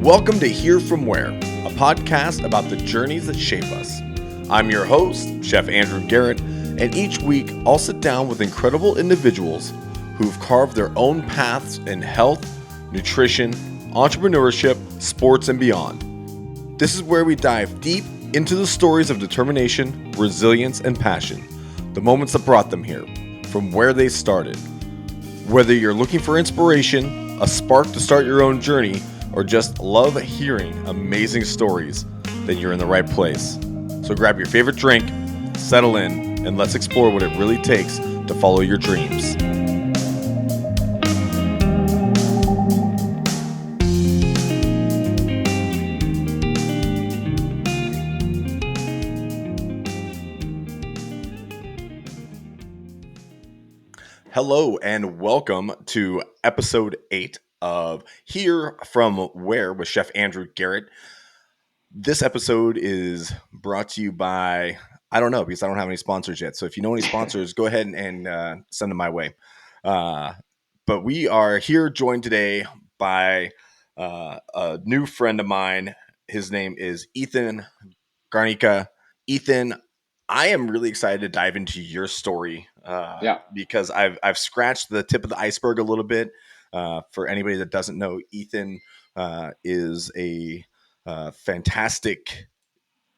Welcome to Hear From Where, a podcast about the journeys that shape us. I'm your host, Chef Andrew Garrett, and each week I'll sit down with incredible individuals who've carved their own paths in health, nutrition, entrepreneurship, sports, and beyond. This is where we dive deep into the stories of determination, resilience, and passion, the moments that brought them here, from where they started. Whether you're looking for inspiration, a spark to start your own journey, or just love hearing amazing stories, then you're in the right place. So grab your favorite drink, settle in, and let's explore what it really takes to follow your dreams. Hello and welcome to episode 8 of Hear From Where with Chef Andrew Garrett. This episode is brought to you by, I don't know, because I don't have any sponsors yet. So if you know any sponsors, go ahead and send them my way. But we are here joined today by a new friend of mine. His name is Ethan Garnica. Ethan, I am really excited to dive into your story because I've scratched the tip of the iceberg a little bit. For anybody that doesn't know, Ethan is a fantastic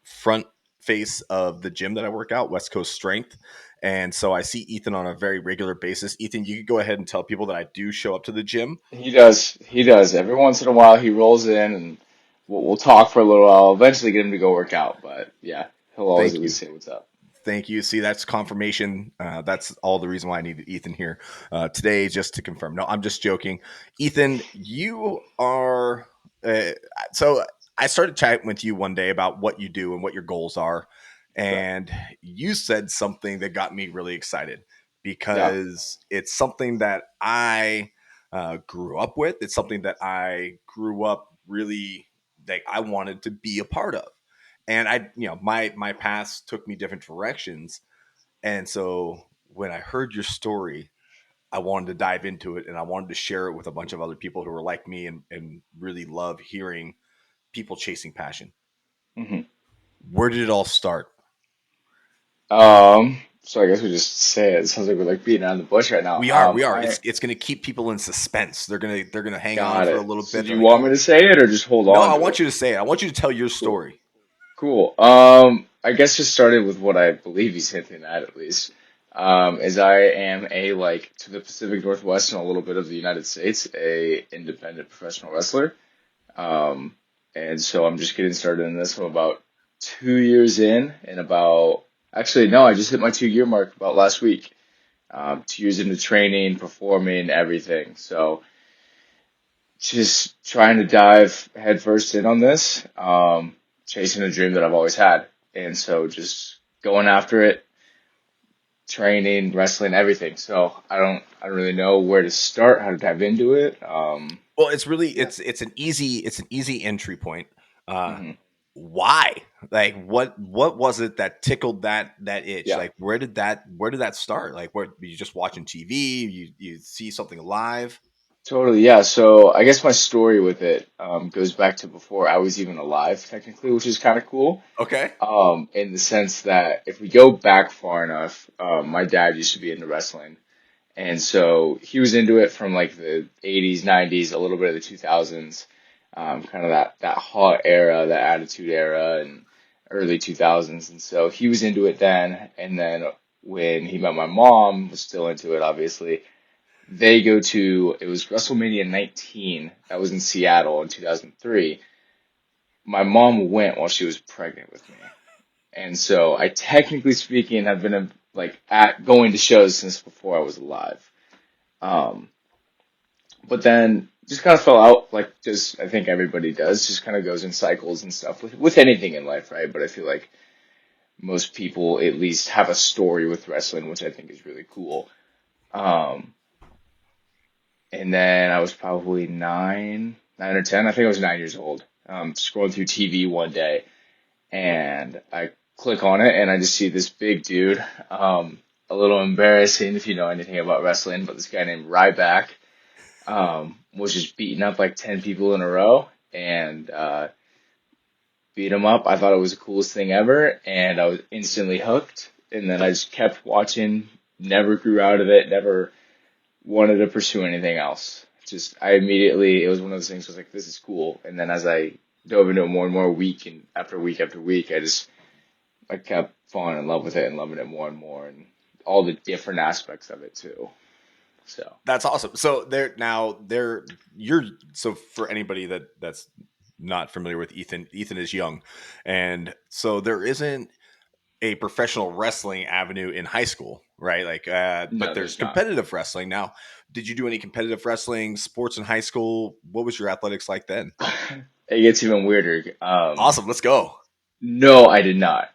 front face of the gym that I work out, West Coast Strength. And so I see Ethan on a very regular basis. Ethan, you could go ahead and tell people that I do show up to the gym. He does. He does. Every once in a while, he rolls in and we'll talk for a little while. Eventually, get him to go work out. But yeah, he'll always Thank at you. least say what's up. Thank you. See, that's confirmation. That's all the reason why I needed Ethan here today, just to confirm. No, I'm just joking. Ethan, you are. So I started chatting with you one day about what you do and what your goals are. And you said something that got me really excited because it's something that I grew up with. It's something that I grew up really like I wanted to be a part of. And my paths took me different directions. And so when I heard your story, I wanted to dive into it and I wanted to share it with a bunch of other people who are like me and really love hearing people chasing passion. hmm Where did it all start? So I guess we just say it. It sounds like we're like beating around the bush right now. We are. It's going to keep people in suspense. They're going to hang on Got for a it. little So bit. do They're you like, want me to say it or just hold no, on I to want it? you to say it. I want you to tell your Cool. story. Cool. I guess just started with what I believe he's hinting at least. Is I am to the Pacific Northwest and a little bit of the United States, a independent professional wrestler. Um, and so I'm just getting started in this. I'm about 2 years in, and actually, no, I just hit my 2 year mark about last week. 2 years into training, performing, everything. So just trying to dive headfirst in on this, chasing a dream that I've always had. And so just going after it, training, wrestling, everything. So I don't really know where to start, how to dive into it. Well, it's really, Yeah. it's an easy entry point. Uh, hmm why? Like what was it that tickled that itch? Yeah. Like where did that start? Like where you just watching TV, you see something live? Totally, yeah. So I guess my story with it goes back to before I was even alive, technically, which is kind of cool. Okay. In the sense that if we go back far enough, my dad used to be into wrestling, and so he was into it from like the 80s, 90s, a little bit of the 2000s, kind of that hot era, that attitude era, and early 2000s. And so he was into it then, and then when he met my mom, was still into it, obviously it was WrestleMania 19 that was in Seattle in 2003. My mom went while she was pregnant with me. And so I technically speaking have been at going to shows since before I was alive. Um, but then just kind of fell out like just I think everybody does, just kind of goes in cycles and stuff with anything in life, right? But I feel like most people at least have a story with wrestling, which I think is really cool. Um, And then I was probably 9 or 10. I think I was 9 years old. Scrolling through TV one day, and I click on it, and I just see this big dude. A little embarrassing if you know anything about wrestling, but this guy named Ryback was just beating up like 10 people in a row, and beat him up. I thought it was the coolest thing ever, and I was instantly hooked. And then I just kept watching, never grew out of it, never wanted to pursue anything else. Just I immediately, it was one of those things. I was like, this is cool. And then as I dove into it more and more, week and after week after week, I kept falling in love with it and loving it more and more, and all the different aspects of it too. So. That's awesome. So you're so for anybody that's not familiar with Ethan, Ethan is young, and so there isn't a professional wrestling avenue in high school, right? Like, but No, there's there's not. competitive wrestling now. Did you do any competitive wrestling sports in high school? What was your athletics like then? It gets even weirder. Awesome, let's go. No, I did not.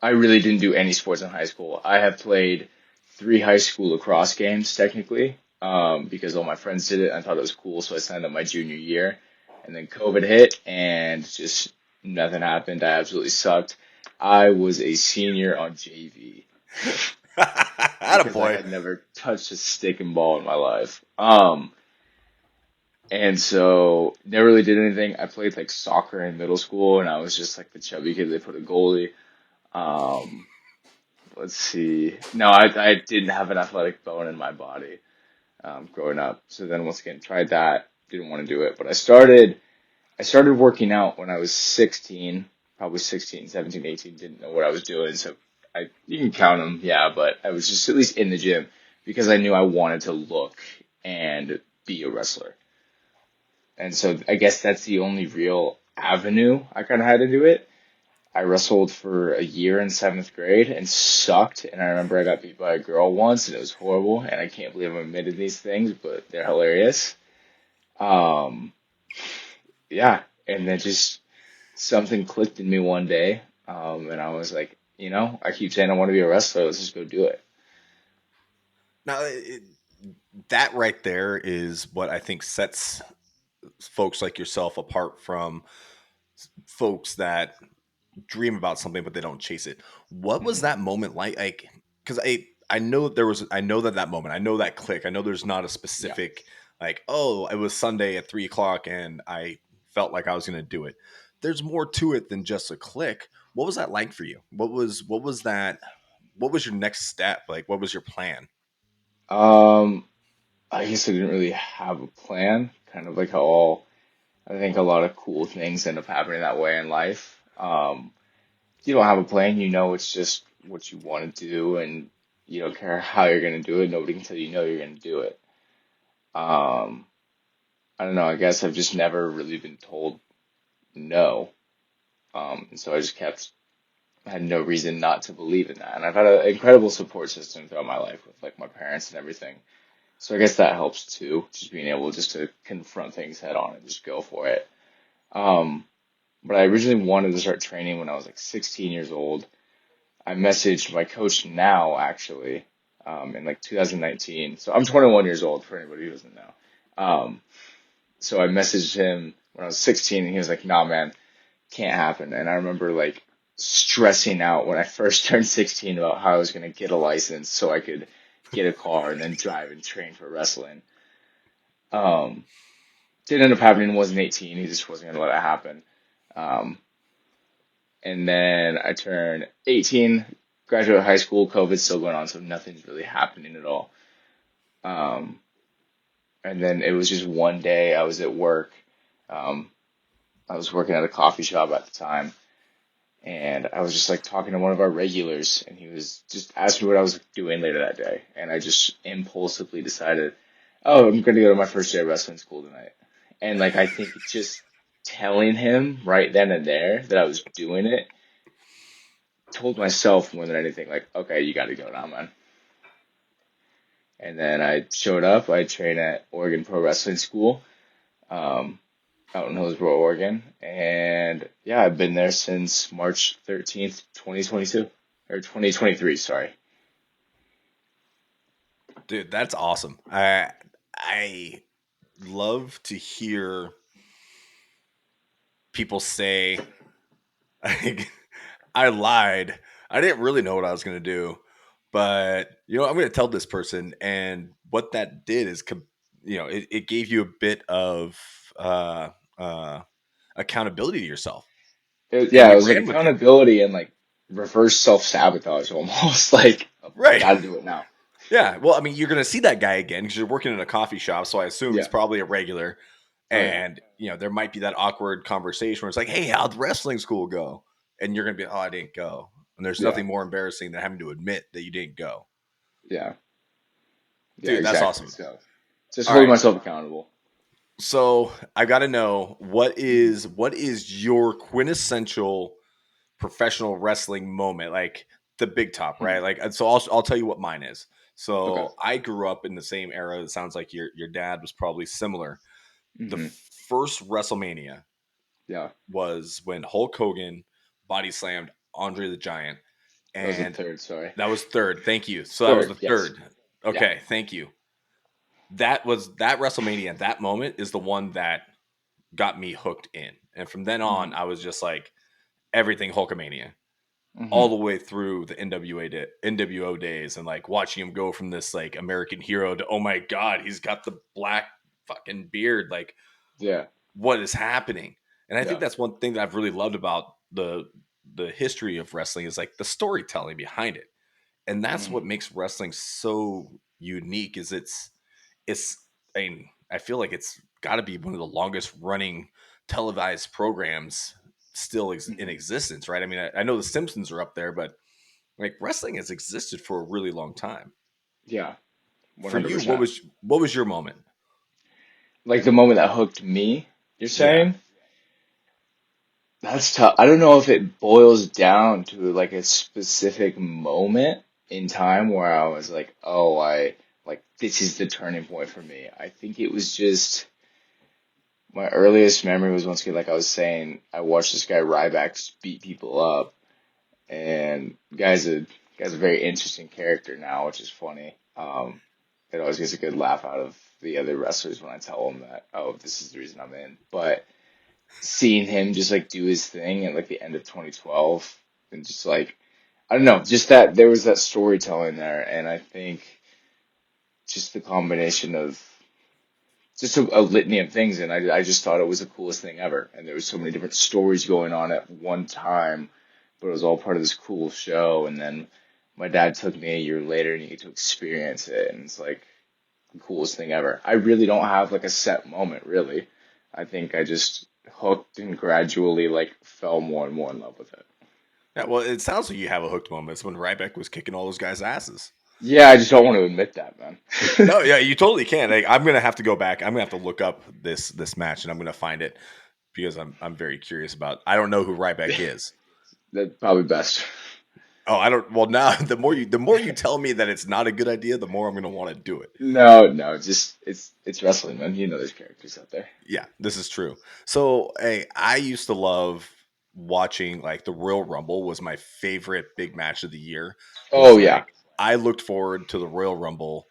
I really didn't do any sports in high school. I have played three high school lacrosse games technically, because all my friends did it. I thought it was cool, so I signed up my junior year, and then COVID hit, and just nothing happened. I absolutely sucked. I was a senior on JV because I Attaboy. had never touched a stick and ball in my life. And so never really did anything. I played like soccer in middle school, and I was just like the chubby kid they put a goalie. Um, let's see. No, I didn't have an athletic bone in my body growing up. So then once again, tried that. Didn't want to do it, but I started working out when I was 16, probably 16, 17, 18. Didn't know what I was doing, so you can count them, yeah. But I was just at least in the gym because I knew I wanted to look and be a wrestler. And so I guess that's the only real avenue I kind of had to do it. I wrestled for a year in seventh grade and sucked. And I remember I got beat by a girl once and it was horrible. And I can't believe I'm admitting these things, but they're hilarious. Um, yeah. And then just something clicked in me one day. And I was like, I keep saying I want to be a wrestler. Let's just go do it. Now, that right there is what I think sets folks like yourself apart from folks that dream about something but they don't chase it. What was Hmm. that moment like? Like, because I know there was I know that moment, I know that click. I know there's not a Yeah. specific like, oh, it was Sunday at 3 o'clock and I felt like I was going to do it. There's more to it than just a click. What was that like for you? What was that? What was your next step? Like, what was your plan? Um, I guess I didn't really have a plan. Kind of like how I think a lot of cool things end up happening that way in life. You don't have a plan, it's just what you want to do, and you don't care how you're going to do it. Nobody can tell you no, you're going to do it. Um, I don't know. I guess I've just never really been told no. And so I had no reason not to believe in that. And I've had an incredible support system throughout my life with like my parents and everything. So I guess that helps too, just being able just to confront things head on and just go for it. Um, but I originally wanted to start training when I was like 16 years old. I messaged my coach now, actually, in like 2019. So I'm 21 years old for anybody who doesn't know. So I messaged him when I was 16 and he was like, nah, man, can't happen. And I remember like stressing out when I first turned 16 about how I was going to get a license so I could get a car and then drive and train for wrestling. Um, didn't end up happening, wasn't 18. He just wasn't going to let it happen. Um, And then I turned 18, graduate high school, COVID's still going on, so nothing's really happening at all. Um, and then it was just one day I was at work. Um, I was working at a coffee shop at the time, and I was just like talking to one of our regulars, and he was just asking me what I was doing later that day. And I just impulsively decided, oh, I'm going to go to my first day of wrestling school tonight. And like, I think just telling him right then and there that I was doing it told myself more than anything, like, okay, you got to go now, man. And then I showed up. I train at Oregon Pro Wrestling School, um, out in Hillsboro, Oregon. And yeah, I've been there since March 13th, 2022, or 2023, sorry. Dude, that's awesome. I love to hear people say like, I lied. I didn't really know what I was going to do, but I'm going to tell this person. And what that did is, it gave you a bit of uh, accountability to yourself, and Yeah, it you was like ran with it. accountability and like reverse self-sabotage almost. Like, I Right. gotta do it now. Yeah. Well, I mean, you're going to see that guy again because you're working in a coffee shop. So I assume he's Yeah. probably a regular. Oh yeah. And, there might be that awkward conversation where it's like, hey, how'd wrestling school go? And you're going to be, oh, I didn't go. And there's Yeah. nothing more embarrassing than having to admit that you didn't go. Yeah. Yeah, Dude, that's exactly. awesome. So just All holding right. myself accountable. So I got to know Hmm. what is your quintessential professional wrestling moment, like the big top, Hmm. right? Like, so I'll tell you what mine is. Okay. So I grew up in the same era. It sounds like your dad was probably similar. The Hmm. first WrestleMania Yeah. was when Hulk Hogan body slammed Andre the Giant, That was the and third, sorry. that was third. Thank you. So that was the Third, yes. third. Yeah. Okay, thank you. That was that WrestleMania. That moment is the one that got me hooked in, and from then on, Hmm. I was just like everything Hulkamania all Hmm. the way through the NWO days, and like watching him go from this like American hero to, oh my god, he's got the black fucking beard, like Yeah. what is happening? And I think Yeah. that's one thing that I've really loved about the history of wrestling is like the storytelling behind it. And that's what Hmm. makes wrestling so unique is it's I feel like it's got to be one of the longest running televised programs still in Hmm. existence, right? I mean, I know the Simpsons are up there, but like wrestling has existed for a really long time. Yeah. For you, 100%. what was your moment? Like the moment that hooked me, you're Yeah. saying? That's tough. I don't know if it boils down to like a specific moment in time where I was like, oh, like this is the turning point for me. I think it was just my earliest memory was once again, like I was saying, I watched this guy Ryback just beat people up, and guy's a very interesting character now, which is funny. It always gets a good laugh out of the other wrestlers when I tell them that, oh, this is the reason I'm in. But seeing him just like do his thing at like the end of 2012 and just like I don't know, just that there was that storytelling there, and I think just the combination of just a litany of things, and I just thought it was the coolest thing ever, and there was so many different stories going on at one time, but it was all part of this cool show, and then my dad took me a year later and you get to experience it, and it's like the coolest thing ever. I really don't have like a set moment, really. I think I just hooked and gradually like fell more and more in love with it. Yeah, well, it sounds like you have a hooked moment. It's when Ryback was kicking all those guys' asses. Yeah, I just don't want to admit that, man. No, yeah, you totally can. Like, I'm gonna have to go back. I'm gonna have to look up this match, and I'm gonna find it because I'm very curious about. I don't know who Ryback is. That's probably best. Oh, I don't. Well, now the more you tell me that it's not a good idea, the more I'm gonna want to do it. No, no, just it's wrestling, man. You know there's characters out there. Yeah, this is true. So, hey, I used to love watching like the Royal Rumble was my favorite big match of the year. Was Oh yeah. like I looked forward to the Royal Rumble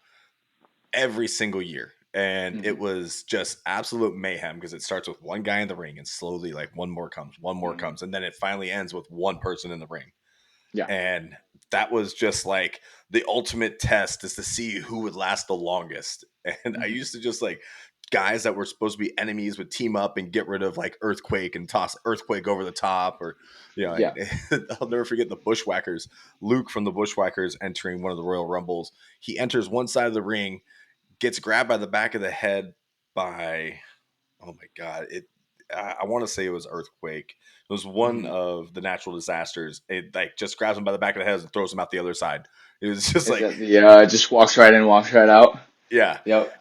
every single year. And it Hmm. was just absolute mayhem because it starts with one guy in the ring and slowly like one more Hmm. comes, and then it finally ends with one person in the ring. Yeah. And that was just like the ultimate test is to see who would last the longest. And I Hmm. used to just like guys that were supposed to be enemies would team up and get rid of like Earthquake and toss Earthquake over the top, or Yeah. I'll never forget the Bushwhackers. Luke from the Bushwhackers entering one of the Royal Rumbles. He enters one side of the ring, gets grabbed by the back of the head by, oh my god, it I want to say it was Earthquake. It was one Hmm. of the natural disasters. It like just grabs him by the back of the head and throws him out the other side. It was just Is like, that the just walks right in, walks right out? yeah. Yep.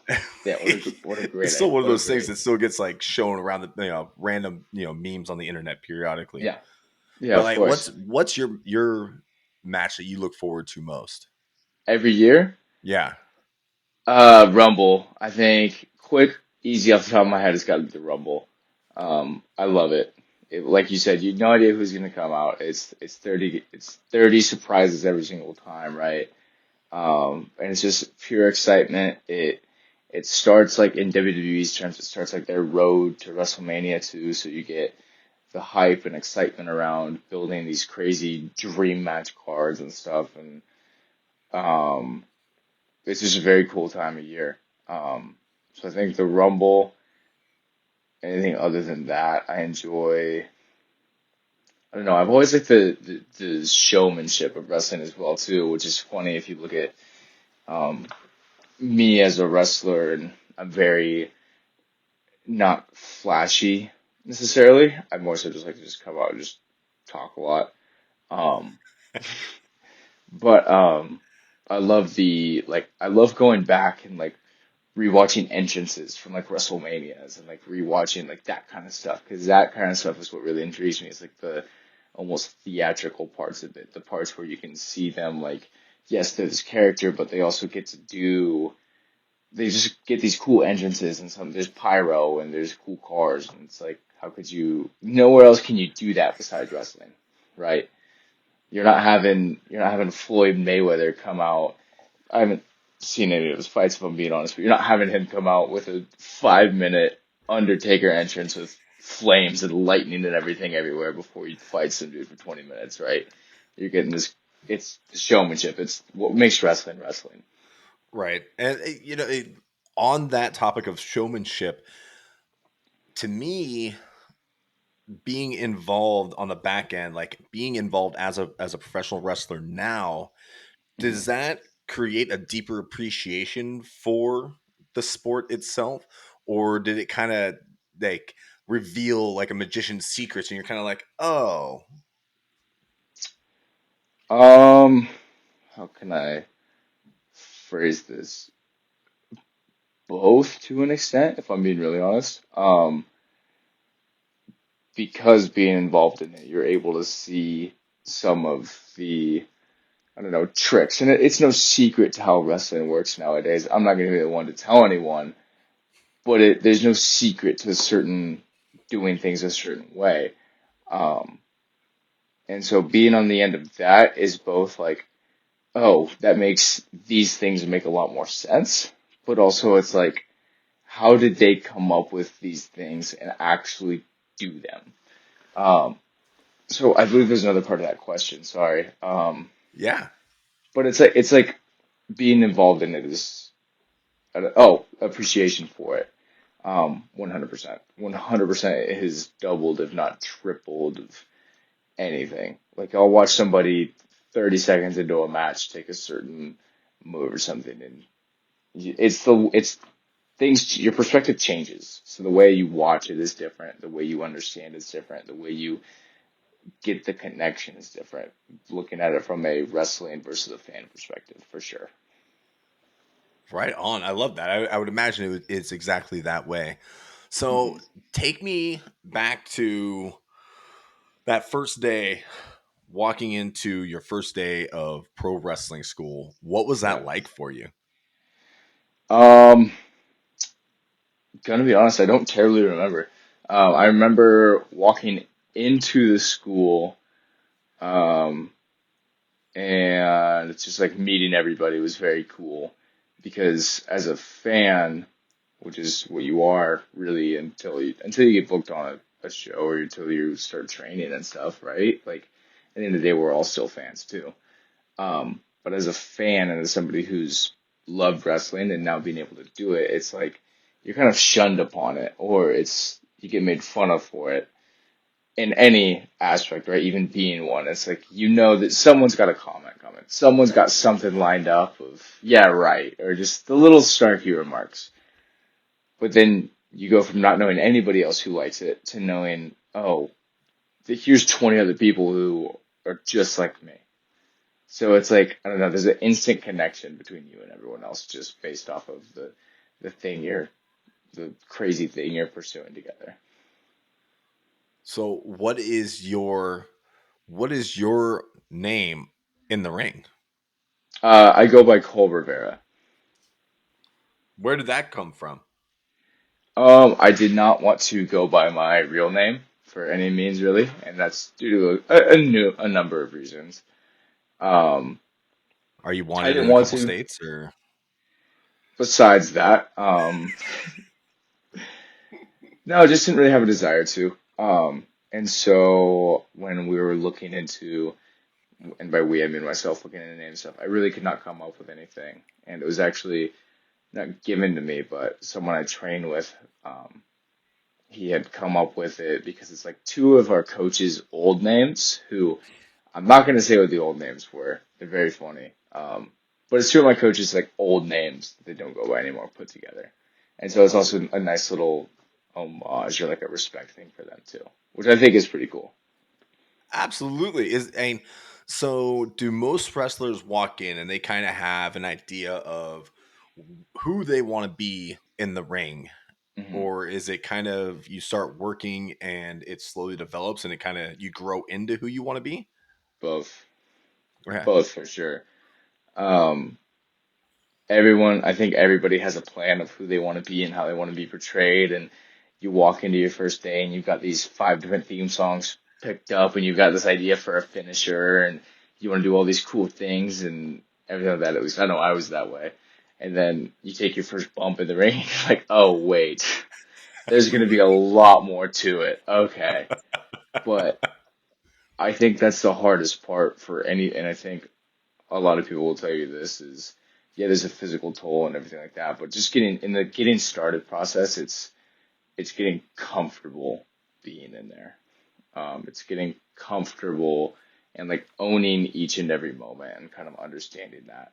Yeah. What a It's great still one of what a those things great. that still gets like shown around the random memes on the internet periodically. Yeah. Yeah. But Of like, course. what's your match that you look forward to most? Every year. Yeah. Rumble. I think quick, easy off the top of my head, it's got to be the Rumble. I love it. Like you said, you have no idea who's gonna come out. It's 30 surprises every single time, right? And it's just pure excitement. It starts like in WWE's terms, it starts like their road to WrestleMania too. So you get the hype and excitement around building these crazy dream match cards and stuff, and um, it's just a very cool time of year. So I think the Rumble, anything other than that, I enjoy. I don't know. I've always liked the showmanship of wrestling as well too, which is funny if you look at um, me as a wrestler, and I'm very not flashy necessarily. I more so just like to just come out and just talk a lot. Um, but I love I love going back and like rewatching entrances from like WrestleManias and like rewatching like that kind of stuff because that kind of stuff is what really intrigues me. It's like the almost theatrical parts of it, the parts where you can see them like yes, they're this character, but they also get to do they just get these cool entrances and some there's pyro and there's cool cars and it's like how could you nowhere else can you do that besides wrestling, right? You're not having Floyd Mayweather come out. I haven't seen any of his fights if I'm being honest, but you're not having him come out with a 5 minute Undertaker entrance with flames and lightning and everything everywhere before he fights some dude for 20 minutes, right? You're getting this it's the showmanship. It's what makes wrestling wrestling. Right. And on that topic of showmanship, to me, being involved on the back end, like being involved as a professional wrestler now, does Mhm. that create a deeper appreciation for the sport itself, or did it kind of like reveal like a magician's secrets, and you're kind of like, oh, Um, how can I phrase this? Both to an extent, if I'm being really honest. Because being involved in it, you're able to see some of the, I don't know, tricks. And it's no secret to how wrestling works nowadays. I'm not going to be the one to tell anyone, but there's no secret to certain doing things a certain way. Um, and so being on the end of that is both like, oh, that makes these things make a lot more sense. But also it's like, how did they come up with these things and actually do them? Um, So I believe there's another part of that question. Sorry. yeah, But it's like being involved in it is oh appreciation for it. 100%. 100% it has doubled if not tripled of anything. Like I'll watch somebody 30 seconds into a match take a certain move or something and it's things your perspective changes. So the way you watch it is different. The way you understand is different. The way you get the connection is different. Looking at it from a wrestling versus a fan perspective, for sure. right on. I love that. I would imagine it's exactly that way. Hmm. So take me back to that first day, walking into your first day of pro wrestling school. What was that Yeah. like for you? Um, gonna be honest, I don't terribly remember. I remember walking into the school, um, and it's just like meeting everybody was very cool because as a fan, which is what you are really until you get booked on a show or until you start training and stuff, right? Like at the end of the day, we're all still fans too. But as a fan and as somebody who's loved wrestling and now being able to do it, it's like you're kind of shunned upon it, or it's you get made fun of for it in any aspect, right? Even being one, it's like you know that someone's got a comment coming, someone's got something lined up of yeah, right, or just the little snarky remarks. But then you go from not knowing anybody else who likes it to knowing, oh, here's 20 other people who are just like me. So it's like, I don't know, there's an instant connection between you and everyone else just based off of the thing the crazy thing you're pursuing together. So what is your name in the ring? I go by Cole Rivera. Where did that come from? I did not want to go by my real name for any means really, and that's due to a number of reasons. Um, Are you I wanted didn't in a want couple to. states or Besides that, no, I just didn't really have a desire to. And so when we were looking into, and by we I mean myself looking into name stuff, I really could not come up with anything. And it was actually not given to me, but someone I trained with. he had come up with it because it's like two of our coaches' old names who I'm not going to say what the old names were. They're very funny. But it's two of my coaches' like old names that they don't go by anymore put together. And so it's also a nice little homage or like a respect thing for them too, which I think is pretty cool. Absolutely. So do most wrestlers walk in and they kind of have an idea of who they want to be in the ring? Hmm. Or is it kind of you start working and it slowly develops and it kind of you grow into who you want to be? Both, Okay. both for sure. Um, everyone, I think everybody has a plan of who they want to be and how they want to be portrayed. And you walk into your first day and you've got these five different theme songs picked up, and you've got this idea for a finisher, and you want to do all these cool things and everything like that. At least I know I was that way. And then you take your first bump in the ring, and you're like, oh, wait, there's going to be a lot more to it. Okay. But I think that's the hardest part for any, and I think a lot of people will tell you this is, yeah, there's a physical toll and everything like that, but just getting in the getting started process, it's getting comfortable being in there. It's getting comfortable and like owning each and every moment and kind of understanding that.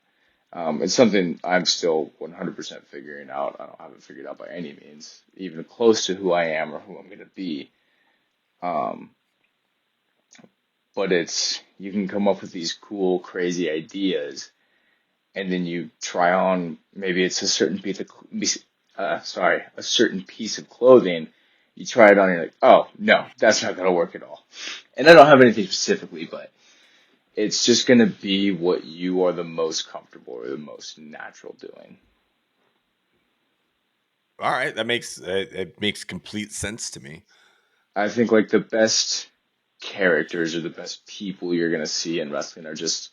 It's something I'm still 100% figuring out. I don't have it figured out by any means, even close to who I am or who I'm going to be. Um, but it's you can come up with these cool, crazy ideas, and then you try on maybe it's a certain a certain piece of clothing. You try it on, and you're like, oh no, that's not gonna work at all. And I don't have anything specifically, but it's just gonna be what you are the most comfortable or the most natural doing. All right, that makes it makes complete sense to me. I think like the best characters or the best people you're gonna see in wrestling are just,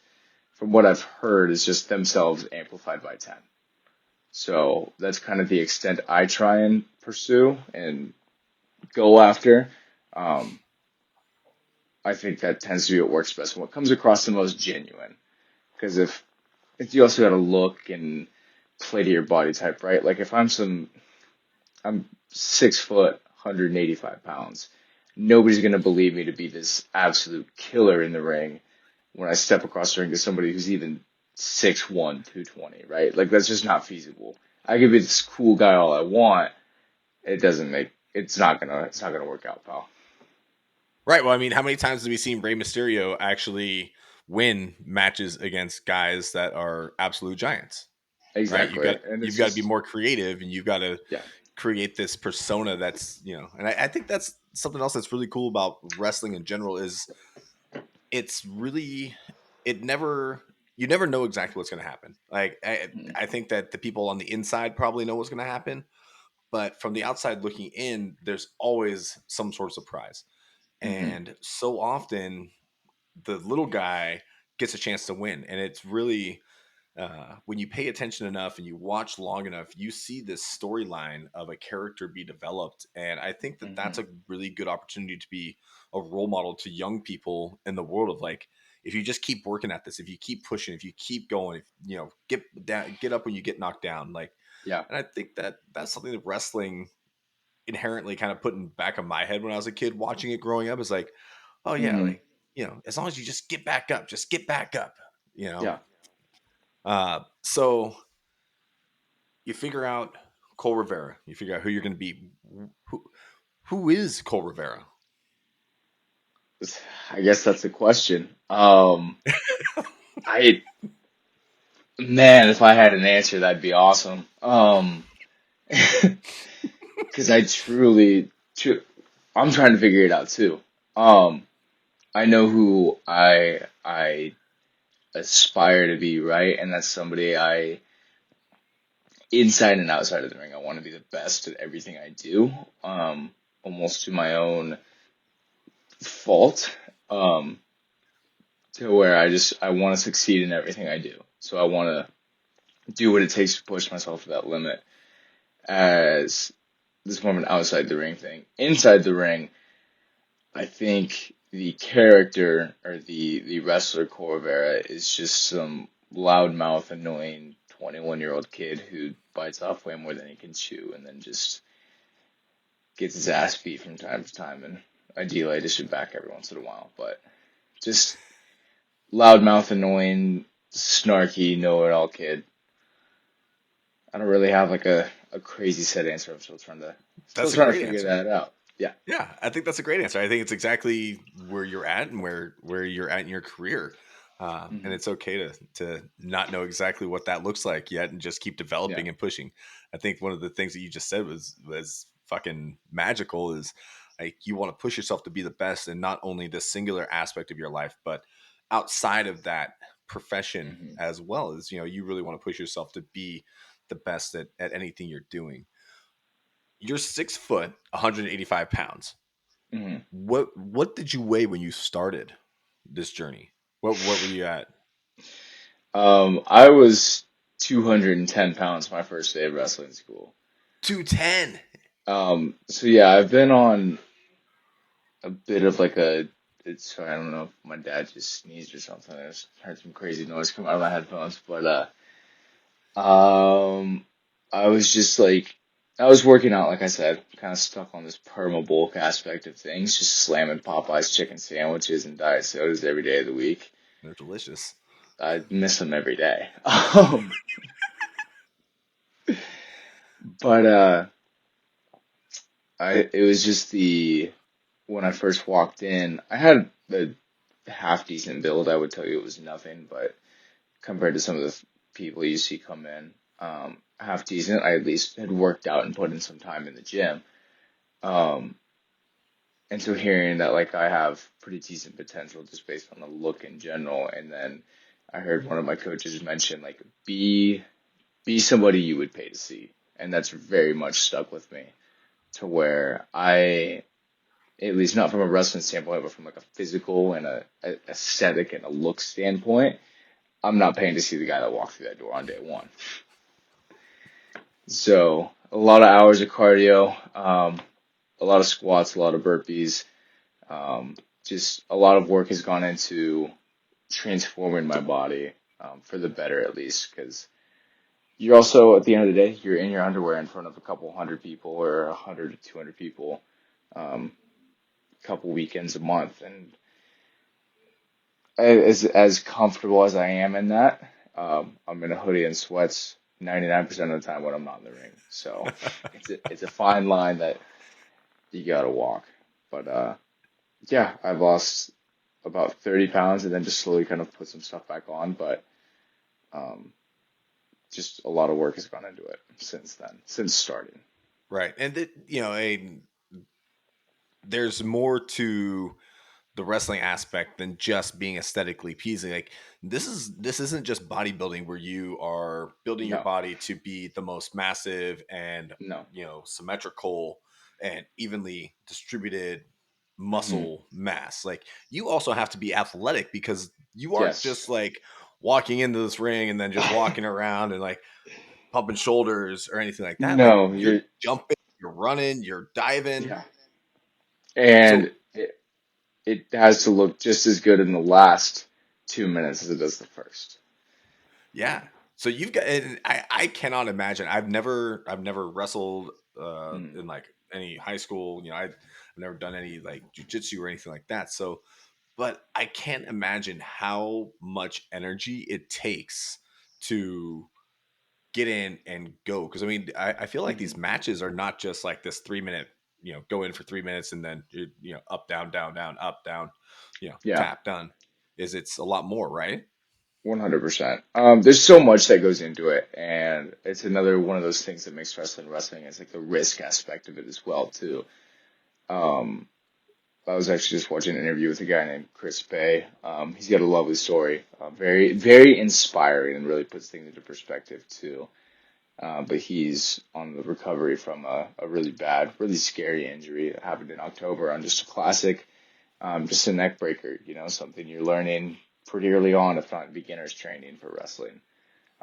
from what I've heard, is just themselves amplified by 10. So that's kind of the extent I try and pursue and go after. Um, I think that tends to be what works best and what comes across the most genuine. Because if you also got to look and play to your body type, right? Like if I'm 6 foot, 185 pounds. Nobody's gonna believe me to be this absolute killer in the ring when I step across the ring to somebody who's even 6'1", 220, right? Like that's just not feasible. I could be this cool guy all I want. It's not gonna work out, pal. Right. Well, I mean, how many times have we seen Rey Mysterio actually win matches against guys that are absolute giants? Right. Exactly. And You've it's got to be just, more creative, and you've got to yeah. create this persona that's and I think that's something else that's really cool about wrestling in general is it's really it never you never know exactly what's going to happen. Like I think that the people on the inside probably know what's going to happen, but from the outside looking in, there's always some sort of surprise. Hmm. And so often the little guy gets a chance to win, and it's really when you pay attention enough and you watch long enough, you see this storyline of a character be developed. And I think that that's Hmm. a really good opportunity to be a role model to young people in the world of like, if you just keep working at this, if you keep pushing, if you keep going, if get down, get up when you get knocked down, like, Yeah. and I think that that's something that wrestling inherently kind of put in back of my head when I was a kid watching it growing up is like, oh yeah, Hmm. like, as long as you just get back up, just get back up, you know. Yeah. So you figure out Cole Rivera. You figure out who you're going to be. Who who is Cole Rivera? I guess that's the question. I Man, if I had an answer, that'd be awesome. Because I I'm trying to figure it out too. Um, I know who I aspire to be, right? And that's somebody inside and outside of the ring, I want to be the best at everything I do. Almost to my own fault. Um, to where I want to succeed in everything I do. So I want to do what it takes to push myself to that limit. As this is more of an outside the ring thing. Inside the ring, I think the character or the wrestler Corvera is just some loudmouth, annoying 21-year-old kid who bites off way more than he can chew, and then just gets his ass beat from time to time, and ideally I dish it back every once in a while. But just loudmouth, annoying, snarky, know-it-all kid. I don't really have like a crazy set answer. I'm still That's a trying to great figure answer. that out. Yeah. Yeah, I think that's a great answer. I think it's exactly where you're at and where you're at in your career, and Hmm. it's okay to not know exactly what that looks like yet, and just keep Yeah. developing and pushing. I think one of the things that you just said was fucking magical. Is like you want to push yourself to be the best in not only the singular aspect of your life, but outside of that profession Hmm. as well. As you really want to push yourself to be the best at anything you're doing. You're 6 foot, 185 pounds. Hmm. What did you weigh when you started this journey? What were you at? I was 210 pounds my first day of wrestling school. 210. So yeah, I've been on a bit of like it's I don't know if my dad just sneezed or something. I just heard some crazy noise come out of my headphones, but I was just like, I was working out, like I said, kind of stuck on this perma bulk aspect of things, just slamming Popeye's chicken sandwiches and diet sodas every day of the week. They're delicious. I miss them every day. But it was just when I first walked in, I had a half decent build. I would tell you it was nothing, but compared to some of the people you see come in, half decent. I at least had worked out and put in some time in the gym. Um, and so hearing that like I have pretty decent potential just based on the look in general, and then I heard one of my coaches mention like be somebody you would pay to see, and that's very much stuck with me to where I at least not from a wrestling standpoint, but from like a physical and a aesthetic and a look standpoint, I'm not paying to see the guy that walked through that door on day one. So a lot of hours of cardio, a lot of squats, a lot of burpees. Um, just a lot of work has gone into transforming my body for the better, at least, because you're also at the end of the day, you're in your underwear in front of a couple hundred people or 100 to 200 people, um, a couple weekends a month, and as comfortable as I am in that, I'm in a hoodie and sweats 99% of the time when I'm not in the ring. So it's a fine line that you gotta walk. But yeah, I've lost about 30 pounds and then just slowly kind of put some stuff back on. But um, just a lot of work has gone into it since then, since starting. Right. And there's more to the wrestling aspect than just being aesthetically pleasing. Like this isn't just bodybuilding where you are building your No, body to be the most massive and no. symmetrical and evenly distributed Hmm. muscle mass. Like you also have to be athletic because you aren't Yes. just like walking into this ring and then just walking around and like pumping shoulders or anything like that. Like No, you're you're, jumping, you're running, you're diving. yeah. So And it has to look just as good in the last 2 minutes as it does the first. yeah. So you've got, and I cannot imagine. I've never wrestled Mm. in like any high school. I've never done any like jujitsu or anything like that. So, but I can't imagine how much energy it takes to get in and go. Because I mean, I feel like these Hmm. matches are not just like this 3 minute, go in for 3 minutes and then up, down, down, down, up, down, Yeah, tap, done. It's a lot more, right? 100%. There's so much that goes into it, and it's another one of those things that makes wrestling. It's like the risk aspect of it as well too. Um, I was actually just watching an interview with a guy named Chris Bay. He's got a lovely story, very very inspiring, and really puts things into perspective too. But he's on the recovery from a really bad, really scary injury that happened in October on just a classic, just a neck breaker, something you're learning pretty early on, if not beginner's training for wrestling.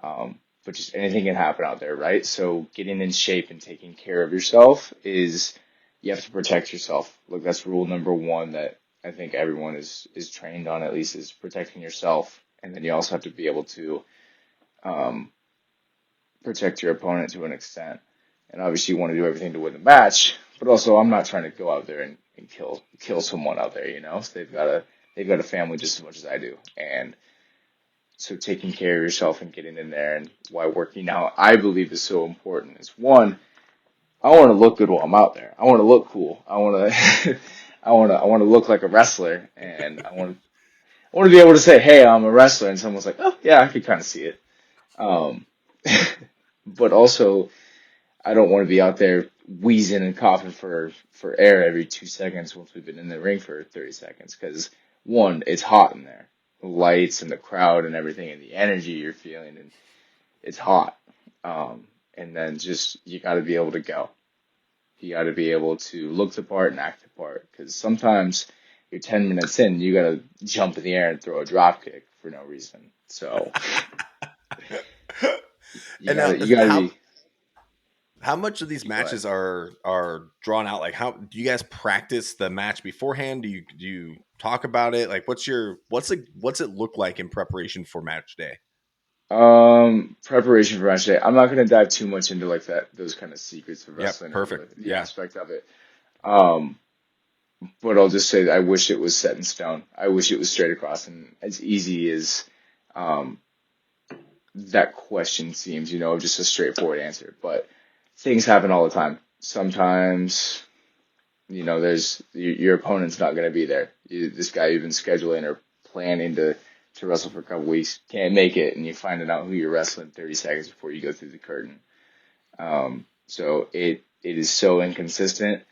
But just anything can happen out there, right? So getting in shape and taking care of yourself you have to protect yourself. Look, that's rule number one that I think everyone is trained on, at least, is protecting yourself. And then you also have to be able to um, protect your opponent to an extent. And obviously you want to do everything to win the match, But also, I'm not trying to go out there and kill someone out there, you know? So they've got a family just as much as I do. And so taking care of yourself and getting in there and why working out, I believe is so important is one, I want to look good while I'm out there. I want to look cool. I want to I want to look like a wrestler and I want to be able to say, "Hey, I'm a wrestler." And someone's like, "Oh, yeah, I could kind of see it." Um but also I don't want to be out there wheezing and coughing for air every 2 seconds once we've been in the ring for 30 seconds. Because one, it's hot in there, the lights and the crowd and everything, and the energy you're feeling, and it's hot. And then just you got to be able to go. You got to be able to look the part and act the part. Because sometimes you're 10 minutes in, you got to jump in the air and throw a drop kick for no reason. So And now, you gotta be. how much of these You go ahead. matches are drawn out? Like, how do you guys practice the match beforehand? Do you talk about it? Like, what's it look like in preparation for match day? Preparation for match day. I'm not gonna dive too much into like that, those kind of secrets of Yep, wrestling or perfect. the Yeah. aspect of it. Um, but I'll just say that I wish it was set in stone. I wish it was straight across and as easy as um that question seems, you know, just a straightforward answer. But things happen all the time. Sometimes, you know, your opponent's not gonna be there. This guy you've been scheduling or planning to wrestle for a couple weeks can't make it, and you find out who you're wrestling 30 seconds before you go through the curtain. So it is so inconsistent.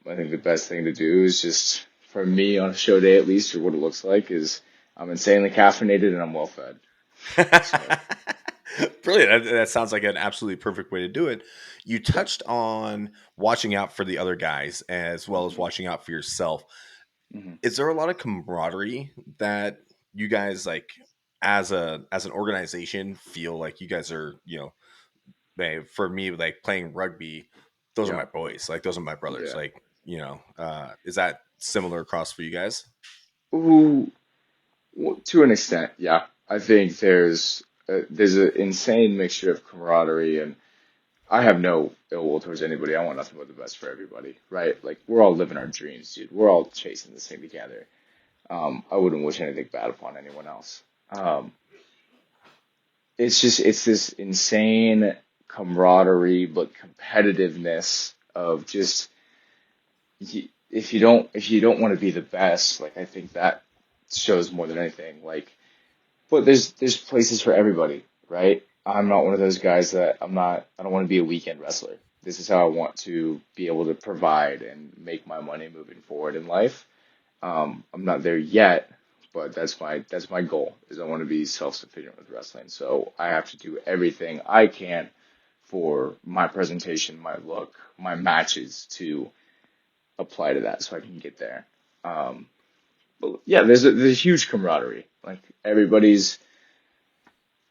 I think the best thing to do is just, for me on a show day at least, or what it looks like, is I'm insanely caffeinated and I'm well fed. So, Brilliant. That sounds like an absolutely perfect way to do it. You yeah. touched on watching out for the other guys as well as hmm watching out for yourself. hmm Is there a lot of camaraderie that you guys like as an organization feel like you guys are, for me, like playing rugby, those are Yeah. my boys. Like those are my brothers. Yeah. Like, is that similar across for you guys? Ooh, well, to an extent, yeah. I think there's an insane mixture of camaraderie, and I have no ill will towards anybody. I want nothing but the best for everybody, right? Like we're all living our dreams, dude. We're all chasing this thing together. I wouldn't wish anything bad upon anyone else. Um, it's this insane camaraderie, but competitiveness of just if you don't want to be the best, like I think that shows more than anything. Like, but there's places for everybody, right? I'm not one of those guys that I don't want to be a weekend wrestler. This is how I want to be able to provide and make my money moving forward in life. I'm not there yet, but that's my goal is I want to be self-sufficient with wrestling. So I have to do everything I can for my presentation, my look, my matches to apply to that so I can get there. Um, but yeah, there's a huge camaraderie. Like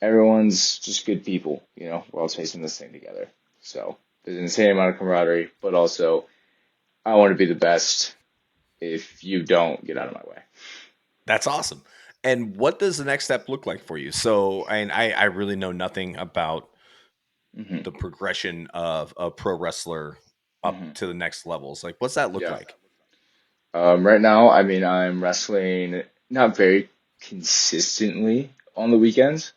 everyone's just good people, you know. We're all chasing this thing together. So there's an insane amount of camaraderie, but also I want to be the best. If you don't, get out of my way. That's awesome. And what does the next step look like for you? So, and I really know nothing about hmm the progression of a pro wrestler up hmm to the next levels. Like, what's that look Yeah. like? Right now, I mean, I'm wrestling not very consistently on the weekends.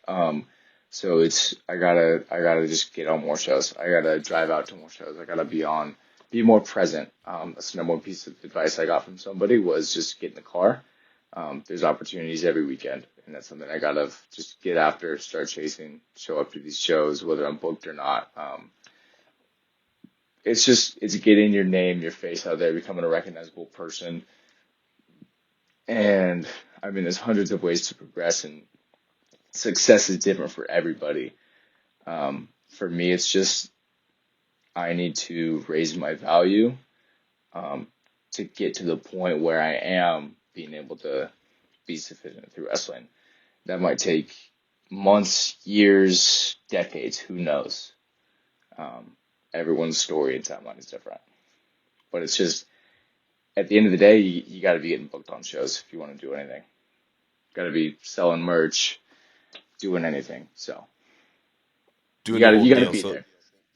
So I gotta just get on more shows. I gotta drive out to more shows. I gotta be more present. That's the number one piece of advice I got from somebody was just get in the car. There's opportunities every weekend, and that's something I gotta just get after, start chasing, show up to these shows, whether I'm booked or not. It's getting your name, your face out there, becoming a recognizable person. And I mean, there's hundreds of ways to progress, and success is different for everybody. For me, it's just I need to raise my value um, to get to the point where I am being able to be sufficient through wrestling. That might take months, years, decades, who knows? Um, Everyone's story and timeline is different. But it's just, at the end of the day, you got to be getting booked on shows if you want to do anything. Got to be selling merch, doing anything. So Doing the whole you got to deal. be So, there.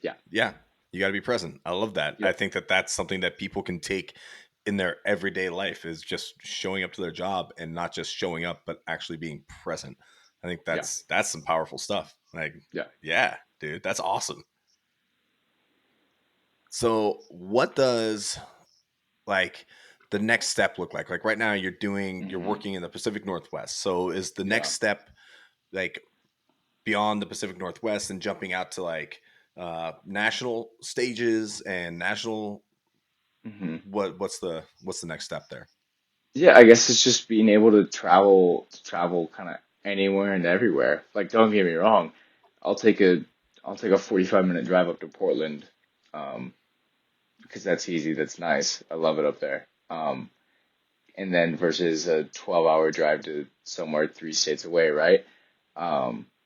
Yeah. yeah. You got to be present. I love that. I Yep. think that that's something that people can take in their everyday life is just showing up to their job and not just showing up, but actually being present. I think Yeah. that's some powerful stuff. Like, Yeah. yeah, dude, that's awesome. So, what does like the next step look like? Like right now, you're Hmm. working in the Pacific Northwest. So, is the Yeah. next step like beyond the Pacific Northwest and jumping out to like national stages and national Hmm. what's the next step there? Yeah, I guess it's just being able to travel kind of anywhere and everywhere. Like, don't get me wrong, I'll take a I'll take a 45-minute drive up to Portland, um, because that's easy, that's nice. I love it up there. And then versus a 12-hour drive to somewhere 3 states away, right?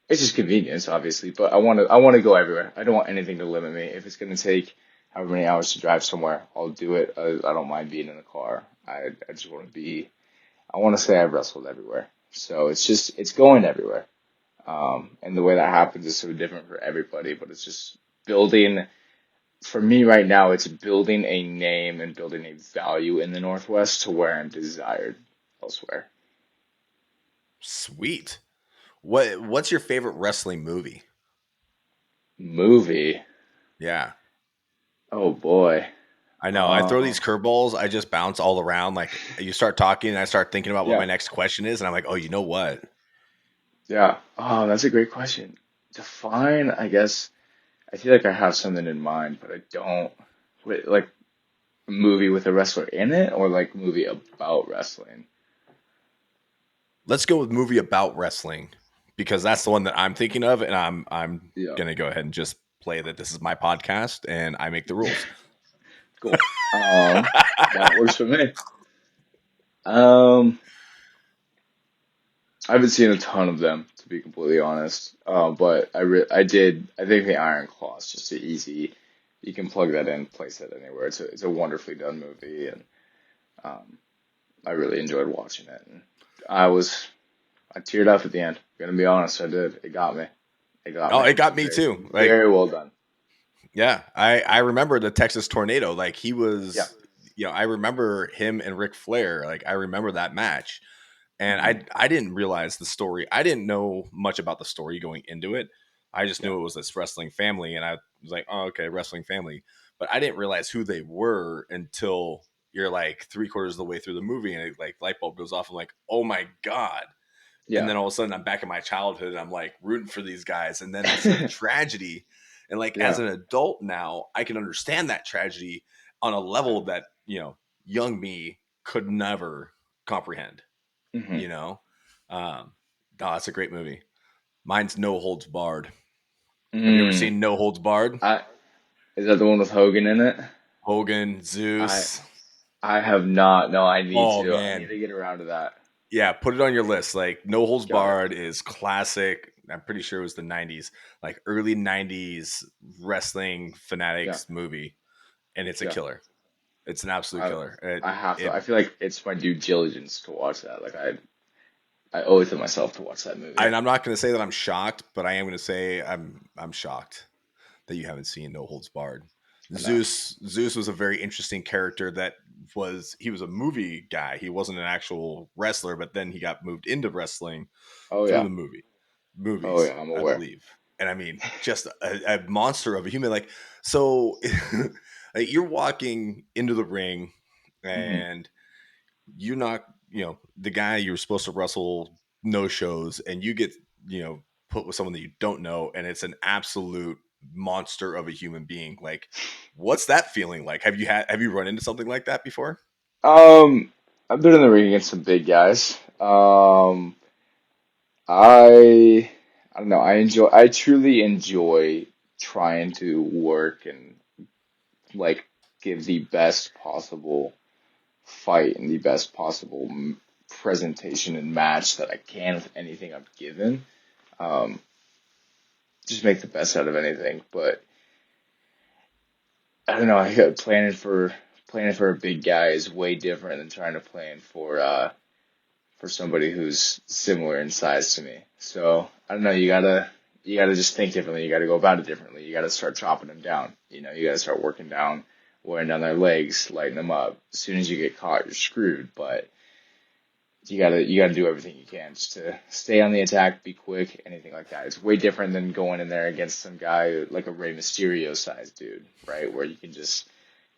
It's just convenience, obviously, but I want to go everywhere. I don't want anything to limit me. If it's gonna take however many hours to drive somewhere, I'll do it. I don't mind being in a car. I just want to be. I want to say I've wrestled everywhere. So it's going everywhere. And the way that happens is so different for everybody, but it's just building. For me right now, it's building a name and building a value in the Northwest to where I'm desired elsewhere. Sweet. What's your favorite wrestling movie? Movie. Yeah. Oh boy. I know. I throw these Um, curveballs. I just bounce all around. Like you start talking, and I start thinking about what my yeah, next question is, and I'm like, oh, you know what? yeah. Oh, that's a great question. Define, I guess. I feel like I have something in mind, but I don't. Wait, like a movie with a wrestler in it, or like movie about wrestling? Let's go with movie about wrestling because that's the one that I'm thinking of, and I'm Yeah. gonna go ahead and just play that this is my podcast and I make the rules. Cool. That works for me. Um, I haven't seen a ton of them, to be completely honest. But I did. I think the Iron Claw is just an easy. You can plug that in, place it anywhere. It's a wonderfully done movie, and um, I really enjoyed watching it. And I was I teared up at the end. Gonna be honest, I did. It got me. It got Oh, me. it It was got me very too. Like, very well done. yeah, I remember the Texas tornado. Like he Yeah. was, I remember him and Ric Flair. Like I remember that match. And Hmm. I didn't realize the story. I didn't know much about the story going into it. I just Yeah. knew it was this wrestling family, and I was like, oh, okay, wrestling family. But I didn't realize who they were until you're like three-quarters of the way through the movie, and it, like light bulb goes off. I'm like, oh my god! And Yeah. then all of a sudden, I'm back in my childhood, and I'm like rooting for these guys, and then I see the tragedy, and like as Yeah. an adult now, I can understand that tragedy on a level that young me could never comprehend Hmm. you know. Um, oh, that's a great movie. Mine's No Holds Barred. Have you ever Mm. seen No Holds Barred? I Is that the one with Hogan in it? Hogan, I Zeus. I have not. No, I need Oh to. I need man, to get around to that. yeah, put it on your list. Like No Holds Got it. Barred is classic. I'm pretty sure it was the '90s, like early '90s wrestling Yeah. fanatics movie, and it's a Yeah. killer. It's an absolute I killer. I have to. It I feel like it's my due diligence to watch that. Like I owe it to myself to watch that movie. and I'm not going to say that I'm shocked, but I am going to say I'm shocked that you haven't seen No Holds Barred. Enough. Zeus was a very interesting character that he was a movie guy. He wasn't an actual wrestler, but then he got moved into wrestling Oh through yeah. the Oh movies, yeah. I'm I aware. believe. And I mean, just a monster of a human. Like so, like, you're walking into the ring, Hmm. and you're not, the guy you were supposed to wrestle no shows, and you get, put with someone that you don't know, and it's an absolute monster of a human being. Like, what's that feeling like? Have you run into something like that before? Um, I've been in the ring against some big guys. I I don't know. I truly enjoy trying to work and like give the best possible fight and the best possible presentation and match that I can with anything I'm given. Um, just make the best out of anything. But I don't know. I got planning for a big guy is way different than trying to plan for somebody who's similar in size to me. So I don't know. You gotta. you got to just think differently. You got to go about it differently. You got to start chopping them down. You got to start working down, wearing down their legs, lighting them up. As soon as you get caught, you're screwed. But you gotta do everything you can just to stay on the attack, be quick, anything like that. It's way different than going in there against some guy like a Rey Mysterio sized dude, right? Where you can just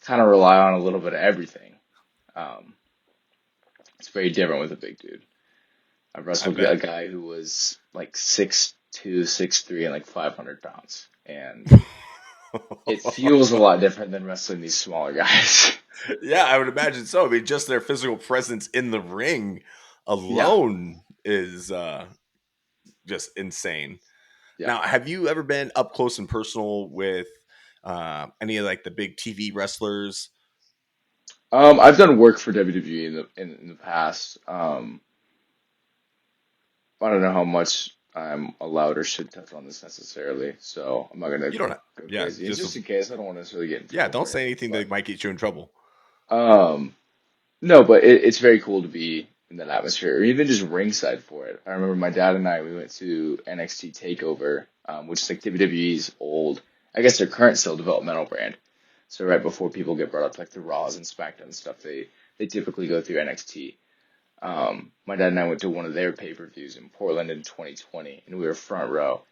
kind of rely on a little bit of everything. Um, it's very different with a big dude. I I wrestled a bet. guy who was like 6'2", 6'3", and like 500 pounds, and it feels a lot different than wrestling these smaller guys. Yeah, I would imagine so. I mean, just their physical presence in the ring Yeah, alone is just insane. yeah. Now, have you ever been up close and personal with any of like the big TV wrestlers? I've done work for WWE in the past. I don't know how much I'm allowed or should touch on this necessarily, so I'm not gonna You don't. go Yeah, crazy. And just just in case, I don't want to necessarily get in yeah. trouble Don't for say anything. anything But that might get you in trouble. um, no, but it's very cool to be in that atmosphere, or even just ringside for it. I remember my dad and I we went to NXT Takeover, which is like WWE's old, I guess their current still developmental brand. So right before people get brought up to like the Raws and SmackDown and stuff, they typically go through NXT. My dad and I went to one of their pay-per-views in Portland in 2020, and we were front row.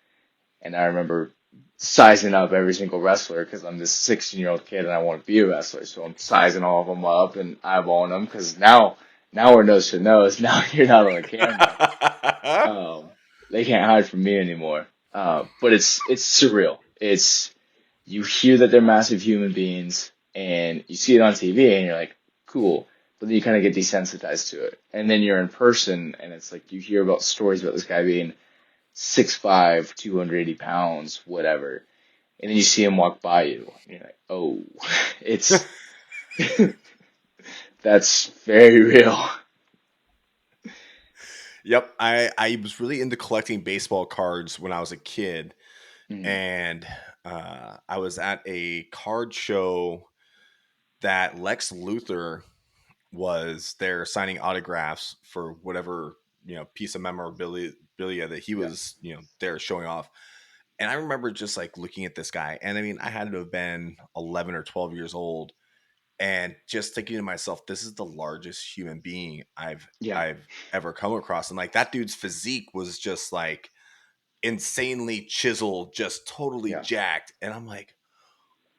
And I remember sizing up every single wrestler because I'm this 16-year-old kid and I want to be a wrestler. So I'm sizing all of them up and eyeballing them because now we're nose to nose. Now you're not on the camera. Um, they can't hide from me anymore. But it's surreal. It's you hear that they're massive human beings and you see it on TV and you're like, cool. But then you kind of get desensitized to it. And then you're in person and it's like you hear about stories about this guy being 6'5", 280 pounds, whatever. And then you see him walk by you and you're like, oh, it's, that's very real. Yep, I was really into collecting baseball cards when I was a kid, Mm, and I was at a card show that Lex Luthor was there signing autographs for whatever piece of memorabilia that he yeah, was there showing off. And I remember just like looking at this guy, and I mean, I had to have been 11 or 12 years old, and just thinking to myself, this is the largest human being yeah, I've ever come across. And like that dude's physique was just like insanely chiseled, just totally yeah. jacked. And I'm like,